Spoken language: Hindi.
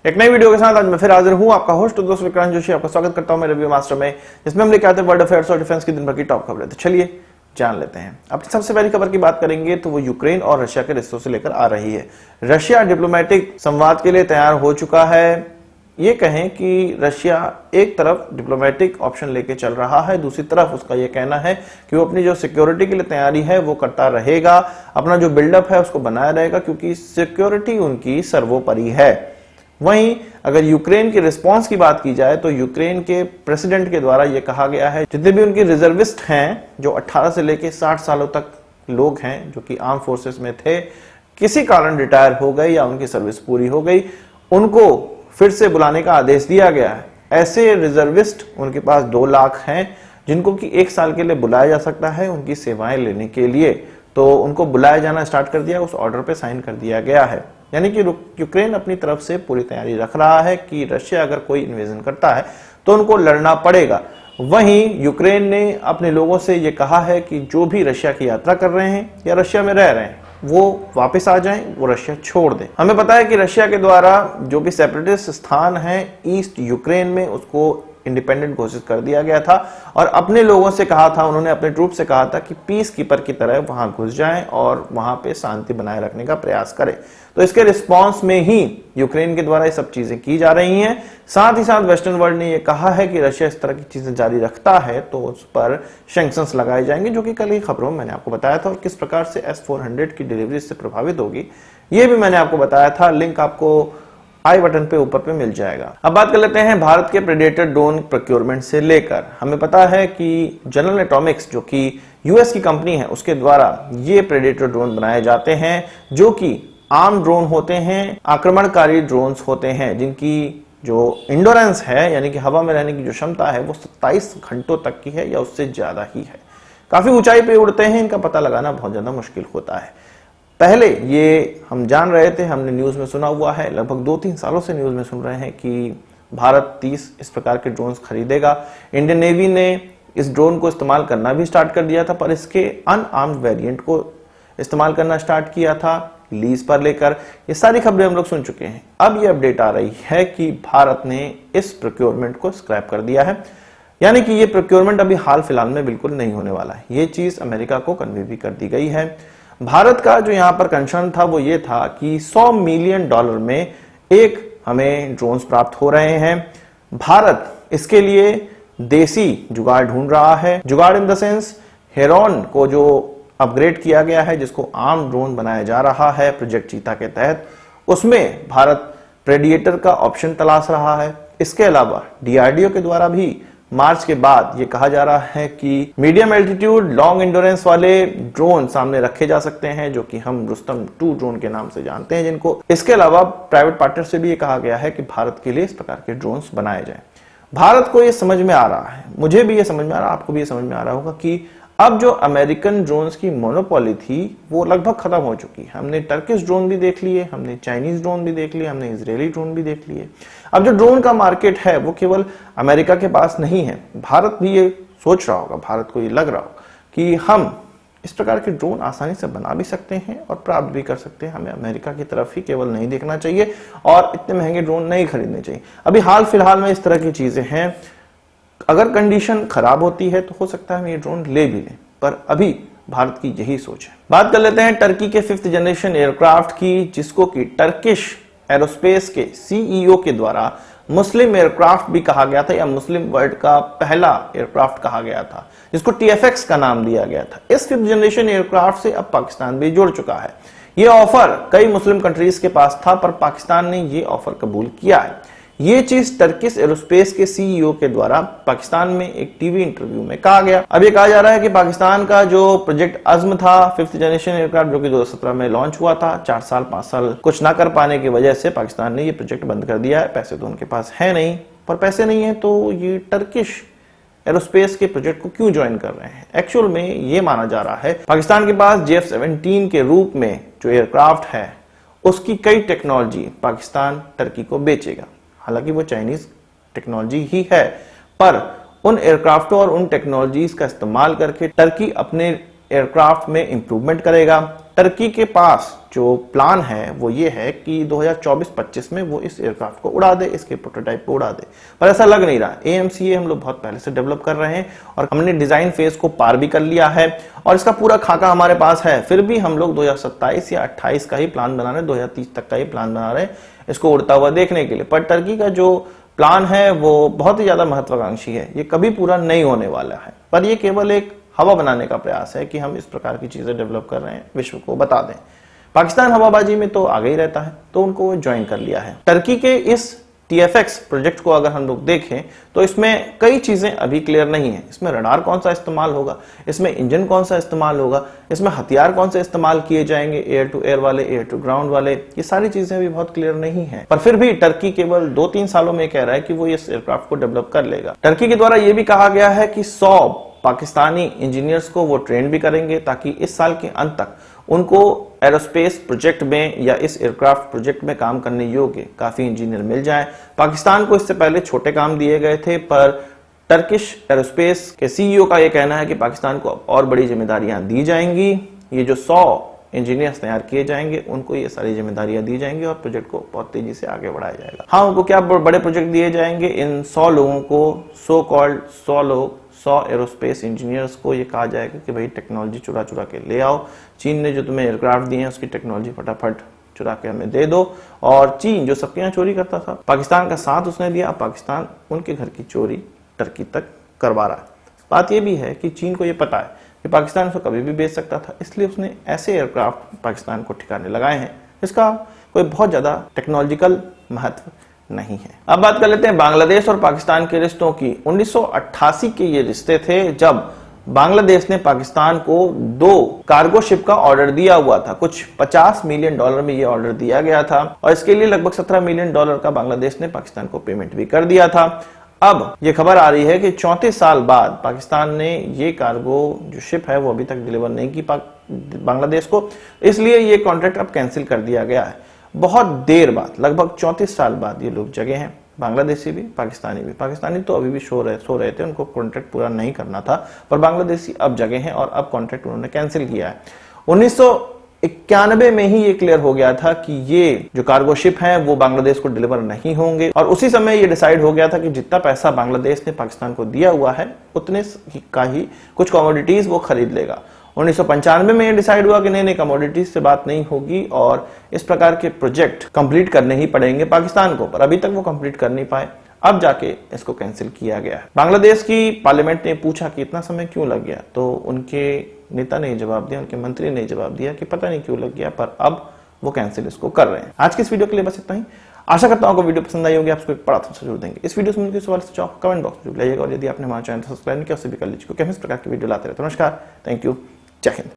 एक नई वीडियो के साथ आज मैं फिर हाजिर हूं, आपका होस्ट दोस्त विक्रांत जोशी। आपका स्वागत करता हूं मेरे रिव्यू मास्टर में, जिसमें हम लेकर आते हैं वर्ल्ड अफेयर्स और डिफेंस की दिन भर की टॉप खबरें। तो चलिए जान लेते हैं। अपनी सबसे पहली खबर की बात करेंगे तो वो यूक्रेन और रशिया के रिश्तों से लेकर आ रही है। रशिया डिप्लोमेटिक संवाद के लिए तैयार हो चुका है। ये कहें कि रशिया एक तरफ डिप्लोमेटिक ऑप्शन लेके चल रहा है, दूसरी तरफ उसका ये कहना है कि वो अपनी जो सिक्योरिटी के लिए तैयारी है वो करता रहेगा, अपना जो बिल्डअप है उसको बनाया रहेगा, क्योंकि सिक्योरिटी उनकी सर्वोपरि है। वहीं अगर यूक्रेन के रिस्पांस की बात की जाए तो यूक्रेन के प्रेसिडेंट के द्वारा यह कहा गया है जितने भी उनके रिजर्विस्ट हैं, जो 18 से लेकर 60 सालों तक लोग हैं जो कि आर्म फोर्सेस में थे, किसी कारण रिटायर हो गए या उनकी सर्विस पूरी हो गई, उनको फिर से बुलाने का आदेश दिया गया है। ऐसे रिजर्विस्ट उनके पास 2 लाख हैं जिनको कि 1 साल के लिए बुलाया जा सकता है उनकी सेवाएं लेने के लिए। तो उनको बुलाया जाना स्टार्ट कर दिया, उस ऑर्डर पे साइन कर दिया गया है। यानी कि यूक्रेन अपनी तरफ से पूरी तैयारी रख रहा है कि रशिया अगर कोई इन्वेजन करता है तो उनको लड़ना पड़ेगा। वहीं यूक्रेन ने अपने लोगों से यह कहा है कि जो भी रशिया की यात्रा कर रहे हैं या रशिया में रह रहे हैं वो वापस आ जाएं, वो रशिया छोड़ दें। हमें पता है कि रशिया के द्वारा जो भी सेपरेटिस्ट स्थान है ईस्ट यूक्रेन में, उसको इंडिपेंडेंट घोषित कर दिया गया था और अपने लोगों से कहा था, उन्होंने अपने ट्रूप से कहा था कि पीस कीपर की तरह वहां घुस जाएं और वहां पे शांति बनाए रखने का प्रयास करें। तो इसके रिस्पांस में ही यूक्रेन के द्वारा ये सब चीजें की जा रही हैं। साथ ही साथ वेस्टर्न वर्ल्ड ने यह कहा है कि रशिया इस तरह की चीजें जारी रखता है तो उस पर सैंक्शंस लगाए जाएंगे, जो कि कल ही खबरों में मैंने आपको बताया था। और किस प्रकार से S-400 की डिलीवरी से प्रभावित होगी ये भी मैंने आपको बताया था। लिंक आपको आई बटन पे ऊपर पे मिल जाएगा। अब बात कर लेते हैं भारत के प्रेडेटर ड्रोन प्रोक्योरमेंट से लेकर। हमें पता है कि जनरल एटॉमिक्स जो कि यूएस की कंपनी है उसके द्वारा ये प्रेडेटर ड्रोन बनाए जाते हैं, जो कि आर्म ड्रोन होते हैं, आक्रमणकारी ड्रोन्स होते हैं, जिनकी जो इंडोरेंस है यानी कि हवा में रहने की जो क्षमता है वो 27 घंटों तक की है या उससे ज्यादा ही है। काफी ऊंचाई पे उड़ते हैं, इनका पता लगाना बहुत ज्यादा मुश्किल होता है। पहले ये हम जान रहे थे, हमने न्यूज में सुना हुआ है, लगभग 2-3 सालों से न्यूज में सुन रहे हैं कि भारत 30 इस प्रकार के ड्रोन्स खरीदेगा। इंडियन नेवी ने इस ड्रोन को इस्तेमाल करना भी स्टार्ट कर दिया था, पर इसके अनआर्म्ड वेरिएंट को इस्तेमाल करना स्टार्ट किया था लीज पर लेकर। ये सारी खबरें हम लोग सुन चुके हैं। अब ये अपडेट आ रही है कि भारत ने इस प्रोक्योरमेंट को स्क्रैप कर दिया है, यानी कि ये प्रोक्योरमेंट अभी हाल फिलहाल में बिल्कुल नहीं होने वाला है। ये चीज अमेरिका को कन्वे भी कर दी गई है। भारत का जो यहां पर कंसर्न था वो ये था कि $100 मिलियन में एक हमें ड्रोन्स प्राप्त हो रहे हैं। भारत इसके लिए देसी जुगाड़ ढूंढ रहा है। जुगाड़ इन द सेंस हेरॉन को जो अपग्रेड किया गया है, जिसको आर्म ड्रोन बनाया जा रहा है प्रोजेक्ट चीता के तहत, उसमें भारत प्रेडिएटर का ऑप्शन तलाश रहा है। इसके अलावा डीआरडीओ के द्वारा भी मार्च के बाद ये कहा जा रहा है कि मीडियम एल्टीट्यूड लॉन्ग एंडोरेंस वाले ड्रोन सामने रखे जा सकते हैं, जो कि हम रुस्तम 2 ड्रोन के नाम से जानते हैं जिनको। इसके अलावा प्राइवेट पार्टनर से भी ये कहा गया है कि भारत के लिए इस प्रकार के ड्रोन्स बनाए जाएं। भारत को ये समझ में आ रहा है, मुझे भी ये समझ में आ रहा है, आपको भी ये समझ में आ रहा होगा कि अब जो अमेरिकन ड्रोन्स की मोनोपोली थी वो लगभग खत्म हो चुकी है। हमने टर्किश ड्रोन भी देख लिए, हमने चाइनीज ड्रोन भी देख लिए, हमने इजरायली ड्रोन भी देख लिए। अब जो ड्रोन का मार्केट है वो केवल अमेरिका के पास नहीं है। भारत भी ये सोच रहा होगा, भारत को ये लग रहा होगा कि हम इस प्रकार के ड्रोन आसानी से बना भी सकते हैं और प्राप्त भी कर सकते हैं। हमें अमेरिका की तरफ ही केवल नहीं देखना चाहिए और इतने महंगे ड्रोन नहीं खरीदने चाहिए। अभी हाल फिलहाल में इस तरह की चीजें हैं। अगर कंडीशन खराब होती है तो हो सकता है हम ये ड्रोन ले भी लें, पर अभी भारत की यही सोच है। बात कर लेते हैं टर्की के 5th जनरेशन एयरक्राफ्ट की, जिसको कि टर्किश एरोस्पेस के सीईओ के द्वारा मुस्लिम एयरक्राफ्ट भी कहा गया था या मुस्लिम वर्ल्ड का पहला एयरक्राफ्ट कहा गया था, जिसको TFX का नाम दिया गया था। इस 5th जनरेशन एयरक्राफ्ट से अब पाकिस्तान भी जुड़ चुका है। यह ऑफर कई मुस्लिम कंट्रीज के पास था, पर पाकिस्तान ने यह ऑफर कबूल किया है। ये चीज टर्किश एरोस्पेस के सीईओ के द्वारा पाकिस्तान में एक टीवी इंटरव्यू में कहा गया। अब ये कहा जा रहा है कि पाकिस्तान का जो प्रोजेक्ट अज़्म था 5th जनरेशन एयरक्राफ्ट, जो कि 2017 में लॉन्च हुआ था, 4-5 साल कुछ ना कर पाने की वजह से पाकिस्तान ने ये प्रोजेक्ट बंद कर दिया है। पैसे तो उनके पास है नहीं, पर पैसे नहीं है तो ये टर्किश एरोस्पेस के प्रोजेक्ट को क्यों ज्वाइन कर रहे हैं। एक्चुअल में ये माना जा रहा है पाकिस्तान के पास JF-17 के रूप में जो एयरक्राफ्ट है उसकी कई टेक्नोलॉजी पाकिस्तान टर्की को बेचेगा। हालांकि वो चाइनीज टेक्नोलॉजी ही है, पर उन एयरक्राफ्टों और उन टेक्नोलॉजीज का इस्तेमाल करके टर्की अपने एयरक्राफ्ट में इंप्रूवमेंट करेगा, टर्की के पास जो प्लान है वो ये है कि 2024-25 में वो इस एयरक्राफ्ट को उड़ा दे, इसके प्रोटोटाइप को उड़ा दे, पर ऐसा लग नहीं रहा। AMCA हम लोग बहुत पहले से डेवलप कर रहे हैं और हमने डिजाइन फेज को पार भी कर लिया है और इसका पूरा खाका हमारे पास है। फिर भी हम लोग 2027 या 28 का ही प्लान बना रहे हैं, 2030 तक का ही प्लान बना रहे हैं इसको उड़ता हुआ देखने के लिए। पर टर्की का जो प्लान है वो बहुत ही ज्यादा महत्वाकांक्षी है, ये कभी पूरा नहीं होने वाला है, पर ये केवल एक हवा बनाने का प्रयास है कि हम इस प्रकार की चीजें डेवलप कर रहे हैं, विश्व को बता दें। पाकिस्तान हवाबाजी में तो आगे ही रहता है, तो उनको ज्वाइन कर लिया है। टर्की के इस TFX प्रोजेक्ट को अगर हम लोग देखें तो इसमें कई चीजें अभी क्लियर नहीं है। इसमें रडार कौन सा इस्तेमाल होगा, इसमें इंजन कौन सा इस्तेमाल होगा, इसमें हथियार कौन से इस्तेमाल किए जाएंगे, एयर टू एयर वाले, एयर टू ग्राउंड वाले, ये सारी चीजें अभी बहुत क्लियर नहीं है। पर फिर भी टर्की केवल 2-3 सालों में कह रहा है कि वो इस एयरक्राफ्ट को डेवलप कर लेगा। टर्की के द्वारा यह भी कहा गया है कि 100 पाकिस्तानी इंजीनियर्स को वो ट्रेन भी करेंगे ताकि इस साल के अंत तक उनको एरोस्पेस प्रोजेक्ट में या इस एयरक्राफ्ट प्रोजेक्ट में काम करने योग्य काफी इंजीनियर मिल जाएं। पाकिस्तान को इससे पहले छोटे काम दिए गए थे, पर टर्किश एरोस्पेस के CEO का यह कहना है कि पाकिस्तान को और बड़ी जिम्मेदारियां दी जाएंगी। ये जो 100 इंजीनियर्स तैयार किए जाएंगे उनको ये सारी जिम्मेदारियां दी जाएंगी और प्रोजेक्ट को बहुत तेजी से आगे बढ़ाया जाएगा। हाँ, उनको क्या बड़े प्रोजेक्ट दिए जाएंगे, इन 100 लोगों को, सो कॉल्ड 100 लोग, 100 एरोस्पेस इंजीनियर्स को ये कहा जाएगा कि भाई टेक्नोलॉजी चुरा चुरा के ले आओ, चीन ने जो तुम्हें एयरक्राफ्ट दिए हैं उसकी टेक्नोलॉजी फटाफट चुरा के हमें दे दो। और चीन जो सबके यहाँ चोरी करता था, पाकिस्तान का साथ उसने दिया, अब पाकिस्तान उनके घर की चोरी टर्की तक करवा रहा है। बात यह भी है कि चीन को यह पता है कि पाकिस्तान उसको कभी भी बेच सकता था, इसलिए उसने ऐसे एयरक्राफ्ट पाकिस्तान को ठिकाने लगाए हैं इसका कोई बहुत ज्यादा टेक्नोलॉजिकल महत्व नहीं है। अब बात कर लेते हैं बांग्लादेश और पाकिस्तान के रिश्तों की। 1988 के ये रिश्ते थे जब बांग्लादेश ने पाकिस्तान को 2 कार्गो शिप का ऑर्डर दिया हुआ था। कुछ $50 मिलियन में ये ऑर्डर दिया गया था और इसके लिए लगभग $17 मिलियन का बांग्लादेश ने पाकिस्तान को पेमेंट भी कर दिया था। अब ये खबर आ रही है कि 34 साल बाद पाकिस्तान ने ये कार्गो जो शिप है वो अभी तक डिलीवर नहीं की बांग्लादेश को, इसलिए ये कॉन्ट्रैक्ट अब कैंसिल कर दिया गया है। बहुत देर बाद, लगभग 34 साल बाद ये लोग जगे हैं, बांग्लादेशी भी पाकिस्तानी भी। पाकिस्तानी तो अभी भी सो रहे थे, उनको कॉन्ट्रैक्ट पूरा नहीं करना था, पर बांग्लादेशी अब जगे हैं और अब कॉन्ट्रैक्ट उन्होंने कैंसिल किया है। 1991 में ही ये क्लियर हो गया था कि ये जो कार्गो शिप है वो बांग्लादेश को डिलीवर नहीं होंगे और उसी समय ये डिसाइड हो गया था कि जितना पैसा बांग्लादेश ने पाकिस्तान को दिया हुआ है उतने का ही कुछ कमोडिटीज वो खरीद लेगा। 1995 में ये डिसाइड हुआ कि नहीं, कमोडिटीज से बात नहीं होगी और इस प्रकार के प्रोजेक्ट कंप्लीट करने ही पड़ेंगे पाकिस्तान को, पर अभी तक वो कंप्लीट कर नहीं पाए, अब जाके इसको कैंसिल किया गया है। बांग्लादेश की पार्लियामेंट ने पूछा कि इतना समय क्यों लग गया, तो उनके नेता ने जवाब दिया, उनके मंत्री ने जवाब दिया कि पता नहीं क्यों लग गया, पर अब वो कैंसिल इसको कर रहे हैं। आज की इस वीडियो के लिए बस इतना ही। आशा करता हूं आपको वीडियो पसंद आई होगी, आपको एक बड़ा thumbs जरूर देंगे। इस वीडियो से मुझे सवाल सुझाव कमेंट बॉक्स में जरूर लाइएगा और यदि आपने हमारा चैनल सब्सक्राइब नहीं किया उसे भी कर लीजिए क्योंकि हम इस प्रकार की वीडियो लाते रहते हैं। नमस्कार, थैंक यू, जय हिंद।